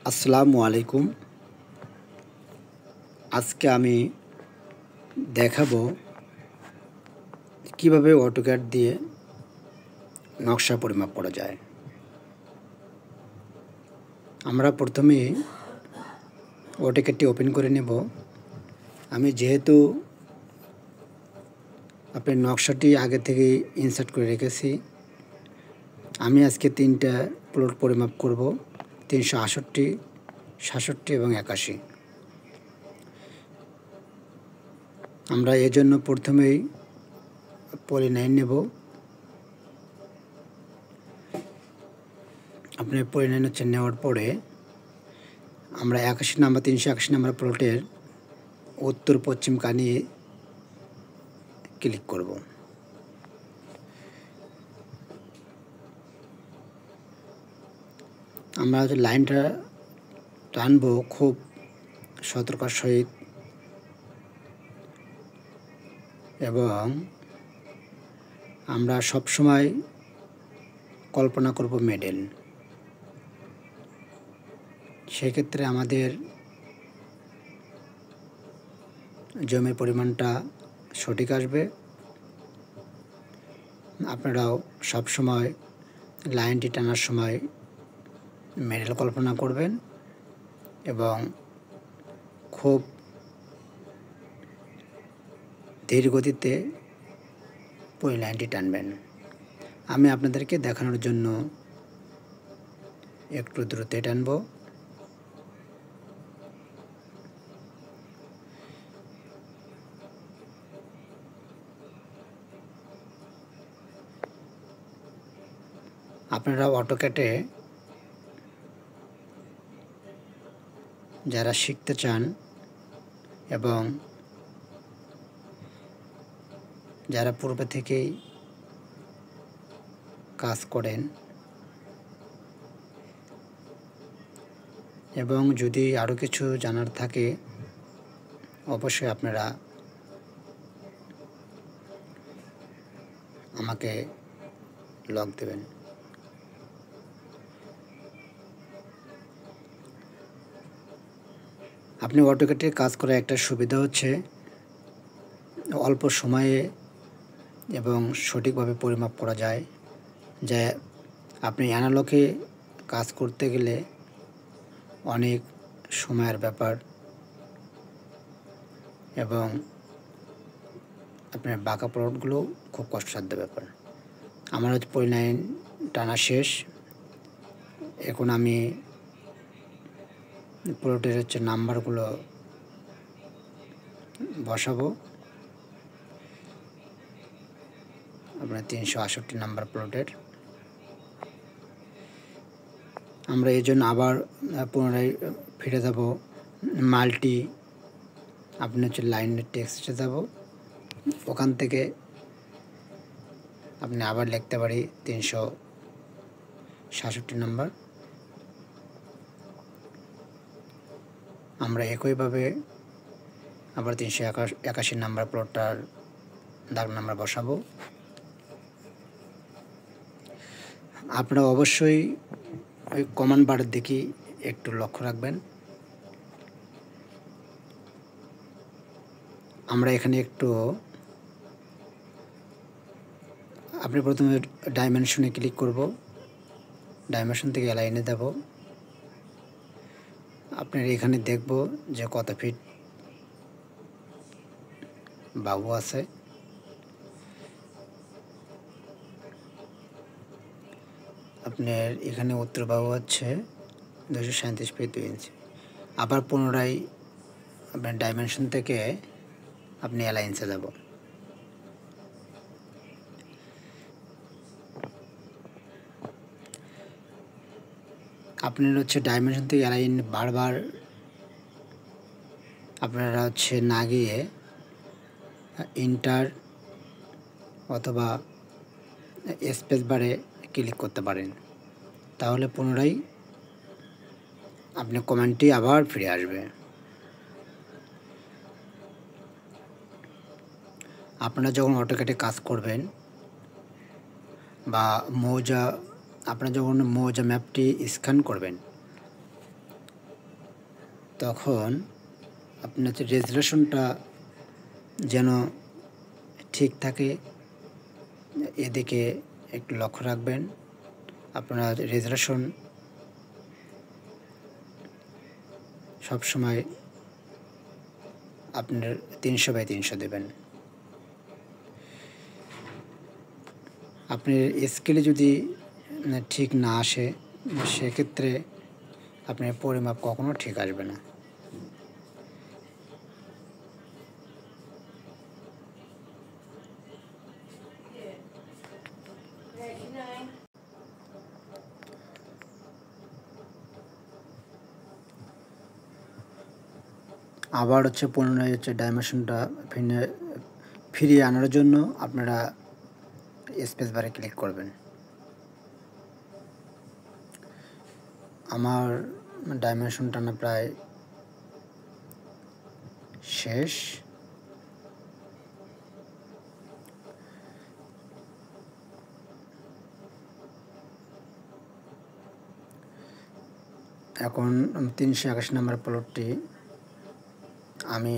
আসসালামু আলাইকুম। আজকে আমি দেখাবো কিভাবে অটোক্যাড দিয়ে নকশা পরিমাপ করা যায়। আমরা প্রথমে অটোক্যাডটি ওপেন করে নেব। আমি যেহেতু আপনার নকশাটি আগে থেকে ইনসার্ট করে রেখেছি, আমি আজকে 3টা প্লট পরিমাপ করব, 368, 67 এবং 81। আমরা এজন্য প্রথমেই পলি9 নেব। আপনি পলি9 হচ্ছে নেওয়ার পরে আমরা 81 নাম্বার 381 নাম্বার প্লটের উত্তর পশ্চিম কানি ক্লিক করব। আমরা লাইনটা টানবো খুব সতর্কতার সহিত এবং আমরা সবসময় কল্পনা করব মিডল। সেক্ষেত্রে আমাদের জমির পরিমাণটা সঠিক আসবে। আপনারাও সবসময় লাইনটি টানার সময় মিডল কল্পনা করবেন এবং খুব ধীর গতিতে লাইনটি টানবেন। আমি আপনাদেরকে দেখানোর জন্য একটু দ্রুত টানব। আপনারা অটোক্যাডে যারা শিখতে চান এবং যারা পূর্বে থেকেই কাজ করেন এবং যদি আরও কিছু জানার থাকে অবশ্যই আপনারা আমাকে লগ দেবেন। আপনি অটোক্যাডে কাজ করার একটা সুবিধা হচ্ছে অল্প সময়ে এবং সঠিকভাবে পরিমাপ করা যায়। যা আপনি অ্যানালগে কাজ করতে গেলে অনেক সময়ের ব্যাপার এবং আপনার বাঁকা প্লটগুলো খুব কষ্টসাধ্য ব্যাপার। আমার হচ্ছে পলি9 টানা শেষ। এখন আমি প্লটের হচ্ছে নাম্বারগুলো বসাবো। আপনার 368 নাম্বার প্লটের আমরা এই জন্য আবার পুনরায় ফিরে যাব মাল্টি। আপনি হচ্ছে লাইনের টেক্সটে যাব, ওখান থেকে আপনি আবার লিখতে পারি 367 নাম্বার। আমরা একইভাবে আবার 381 নাম্বার প্লটটার দাগ নাম্বার বসাবো। আপনারা অবশ্যই ওই কমান্ড বারের দিকে একটু লক্ষ্য রাখবেন। আমরা এখানে একটু আপনি প্রথমে ডাইমেনশনে ক্লিক করব, ডাইমেনশন থেকে অ্যালাইনে দেব। আপনার এখানে দেখব যে কত ফিট বাহু আছে। আপনার এখানে উত্তর বাহু হচ্ছে 237 ফিট 2 ইঞ্চি। আবার পুনরায় আপনার ডাইমেনশন থেকে আপনি অ্যালাইন্সে যাব। আপনার হচ্ছে ডাইমেনশন থেকে অ্যালাইন বারবার আপনারা হচ্ছে না গিয়ে ইন্টার অথবা স্পেস বারে ক্লিক করতে পারেন, তাহলে পুনরায় আপনি কমান্ডটি আবার ফিরে আসবে। আপনারা যখন অটোক্যাডে কাজ করবেন বা আপনারা যখন মৌজা ম্যাপটি স্ক্যান করবেন তখন আপনার হচ্ছে রেজুলেশনটা যেন ঠিক থাকে, এদিকে একটু লক্ষ্য রাখবেন। আপনার রেজুলেশন সবসময় আপনার 300/300 দেবেন। আপনার স্কেলে যদি ঠিক না আসে, সেক্ষেত্রে আপনার পরিমাপ কখনো ঠিক আসবে না। আবার হচ্ছে পুনরায় হচ্ছে ডাইমেনশনটা ফিরিয়ে আনার জন্য আপনারা স্পেস বারে ক্লিক করবেন। আমার ডাইমেনশন টানা প্রায় শেষ। এখন 381 নম্বর প্লটটি আমি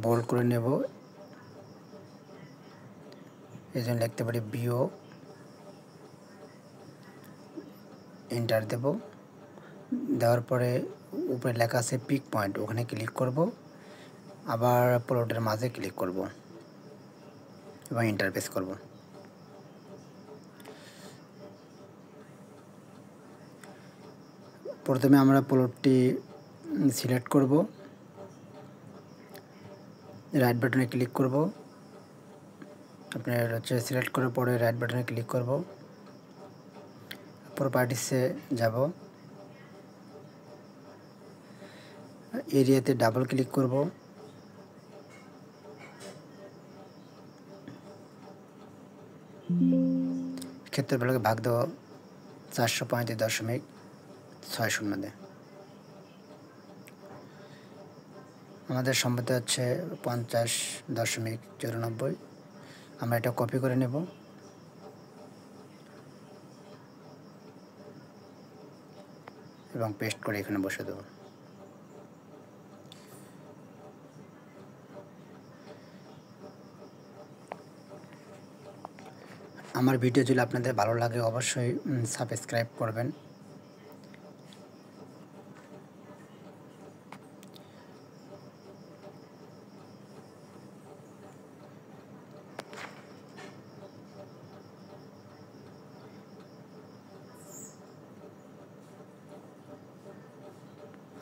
বোল্ড করে নেব। এই জন্য লিখতে পারি বিও, এন্টার দেব। দেওয়ার পরে উপরে লেখা আছে পিক পয়েন্ট, ওখানে ক্লিক করব। আবার প্লটের মাঝে ক্লিক করব এবং এন্টার প্রেস করব। প্রথমে আমরা প্লটটি সিলেক্ট করব, রাইট বাটনে ক্লিক করব। আপনার হচ্ছে সিলেক্ট করার পরে রাইট বাটনে ক্লিক করব, প্রপার্টিসে যাব, এরিয়াতে ডাবল ক্লিক করব। ক্ষেত্রফলকে ভাগ দেব 435.60 আমাদের সম্পত্তি হচ্ছে 50.94। আমরা এটা কপি করে নেব এবং পেস্ট করে এখানে বসে দেব। আমার ভিডিও যদি আপনাদের ভালো লাগে অবশ্যই সাবস্ক্রাইব করবেন।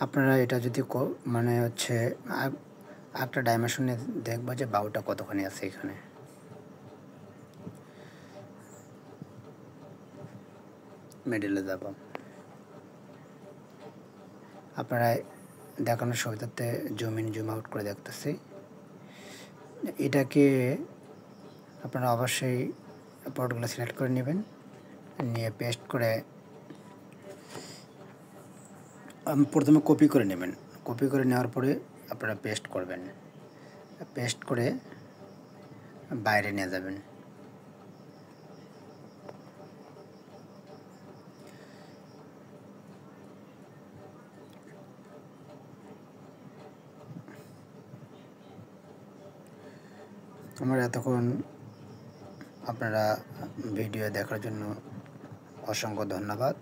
আপনারা এটা যদি মানে হচ্ছে একটা ডাইমেনশনে দেখবো যে বাহুটা কতখানি আছে। এখানে মিডলে যাব। আপনারা দেখানোর সুবিধাতে জুম ইন জুম আউট করে দেখতেছি। এটাকে আপনারা অবশ্যই পটগুলো সিলেক্ট করে নেবেন, নিয়ে পেস্ট করে প্রথমে কপি করে নেবেন। কপি করে নেওয়ার পরে আপনারা পেস্ট করবেন, পেস্ট করে বাইরে নিয়ে যাবেন। আমার এতক্ষণ আপনারা ভিডিও দেখার জন্য অসংখ্য ধন্যবাদ।